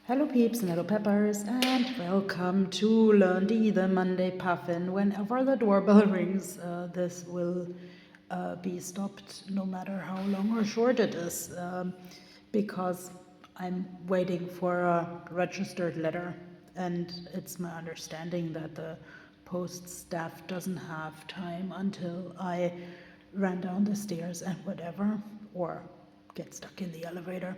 Hello peeps and hello peppers and welcome to Lundi, the Monday Puffin. Whenever the doorbell rings, this will be stopped no matter how long or short it is, because I'm waiting for a registered letter, and it's my understanding that the post staff doesn't have time until I run down the stairs and whatever, or get stuck in the elevator.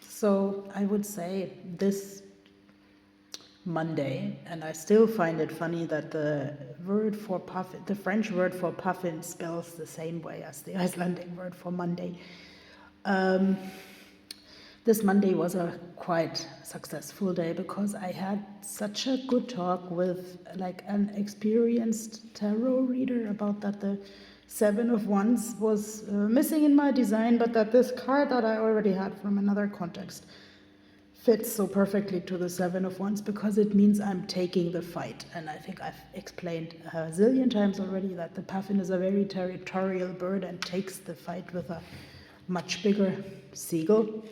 So I would say this Monday, and I still find it funny that the word for puffin, the French word for puffin, spells the same way as the Icelandic word for Monday. This Monday was a quite successful day because I had such a good talk with like an experienced tarot reader about that the Seven of Wands was missing in my design, but that this card that I already had from another context fits so perfectly to the Seven of Wands because it means I'm taking the fight. And I think I've explained a zillion times already that the puffin is a very territorial bird and takes the fight with a much bigger seagull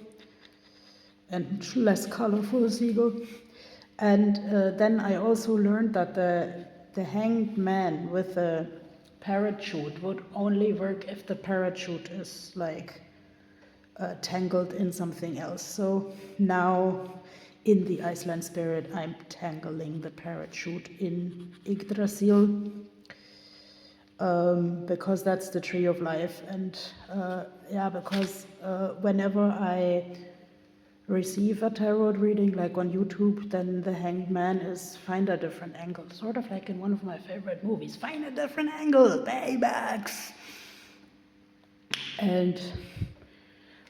and less colorful seagull. And then I also learned that the hanged man with the parachute would only work if the parachute is like tangled in something else. So now in the Iceland spirit, I'm tangling the parachute in Yggdrasil, because that's the tree of life. And because whenever I receive a tarot reading like on YouTube, then the hanged man is find a different angle, sort of like in one of my favorite movies, find a different angle, paybacks. And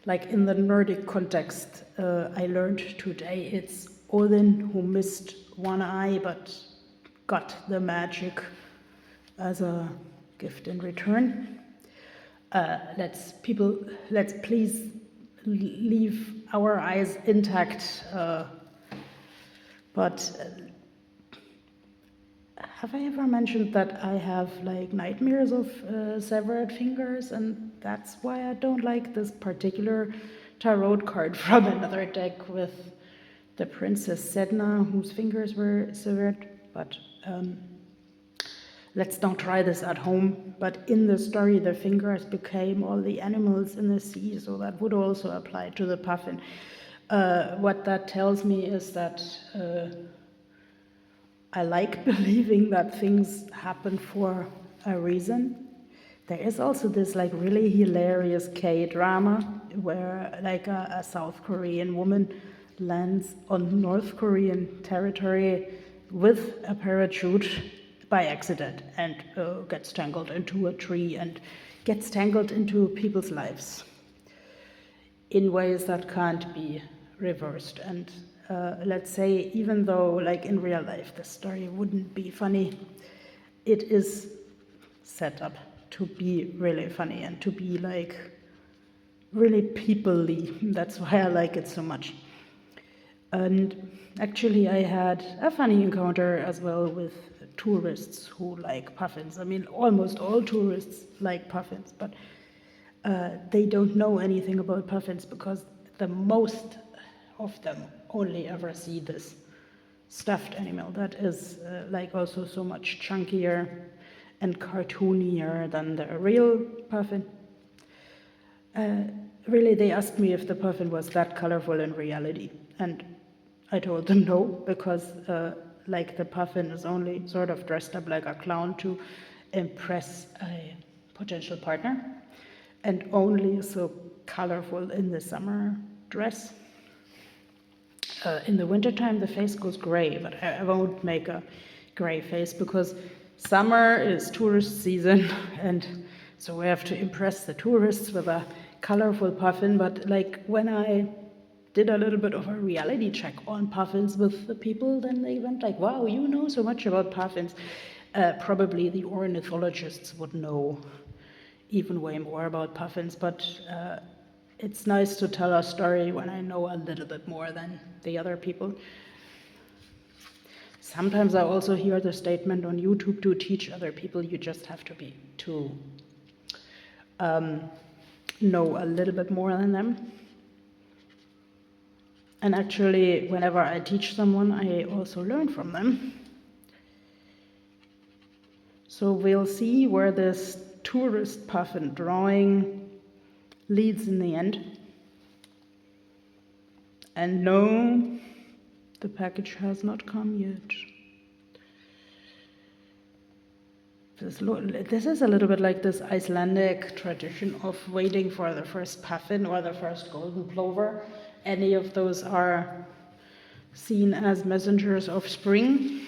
like in the Nordic context, I learned today it's Odin who missed one eye but got the magic as a gift in return. Let's please leave our eyes intact. But have I ever mentioned that I have like nightmares of severed fingers, and that's why I don't like this particular tarot card from another deck with the Princess Sedna, whose fingers were severed. But let's not try this at home. But in the story, the fingers became all the animals in the sea, so that would also apply to the puffin. What that tells me is that I like believing that things happen for a reason. There is also this like really hilarious K-drama where like a South Korean woman lands on North Korean territory with a parachute by accident and gets tangled into a tree and gets tangled into people's lives in ways that can't be reversed. And let's say, even though like in real life the story wouldn't be funny, it is set up to be really funny and to be like really people-y. That's why I like it so much. And actually I had a funny encounter as well with tourists who like puffins. I mean, almost all tourists like puffins, but they don't know anything about puffins because the most of them only ever see this stuffed animal that is like also so much chunkier and cartoonier than the real puffin. Really, they asked me if the puffin was that colorful in reality, and I told them no, because like the puffin is only sort of dressed up like a clown to impress a potential partner, and only so colorful in the summer dress. In the wintertime, the face goes gray, but I won't make a gray face because summer is tourist season, and so we have to impress the tourists with a colorful puffin. But like when I did a little bit of a reality check on puffins with the people, then they went like, wow, you know so much about puffins. Probably the ornithologists would know even way more about puffins, but it's nice to tell a story when I know a little bit more than the other people. Sometimes I also hear the statement on YouTube, to teach other people, you just have to know a little bit more than them. And actually, whenever I teach someone, I also learn from them. So we'll see where this tourist puffin drawing leads in the end. And no, the package has not come yet. This is a little bit like this Icelandic tradition of waiting for the first puffin or the first golden plover. Any of those are seen as messengers of spring.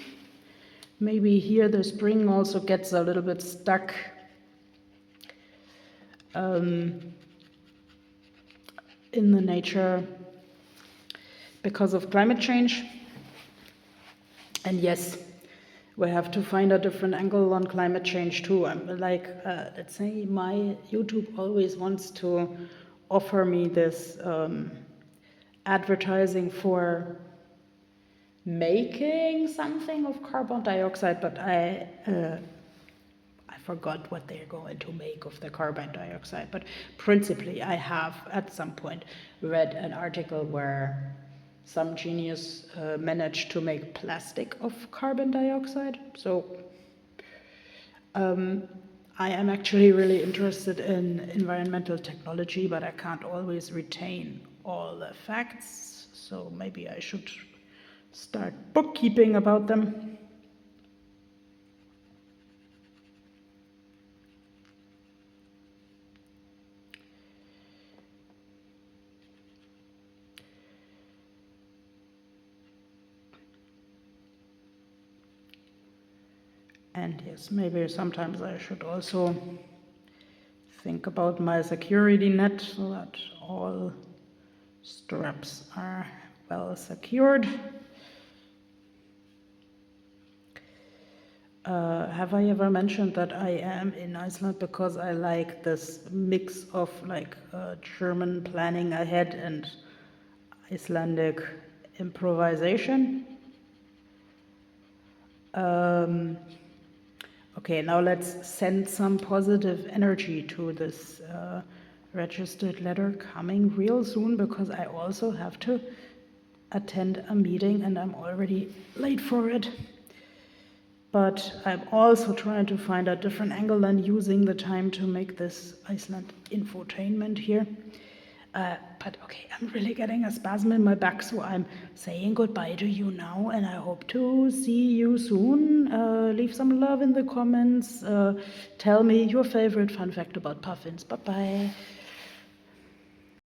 Maybe here the spring also gets a little bit stuck in the nature because of climate change. And yes, we have to find a different angle on climate change too. Let's say my YouTube always wants to offer me this advertising for making something of carbon dioxide, but I forgot what they're going to make of the carbon dioxide. But principally, I have at some point read an article where some genius managed to make plastic of carbon dioxide. So I am actually really interested in environmental technology, but I can't always retain all the facts. So maybe I should start bookkeeping about them. And yes, maybe sometimes I should also think about my security net so that all straps are well secured. Have I ever mentioned that I am in Iceland because I like this mix of German planning ahead and Icelandic improvisation? Okay, now let's send some positive energy to this registered letter coming real soon, because I also have to attend a meeting and I'm already late for it. But I'm also trying to find a different angle than using the time to make this Iceland infotainment here. But okay, I'm really getting a spasm in my back, so I'm saying goodbye to you now, and I hope to see you soon. Leave some love in the comments. Tell me your favorite fun fact about puffins. Bye-bye.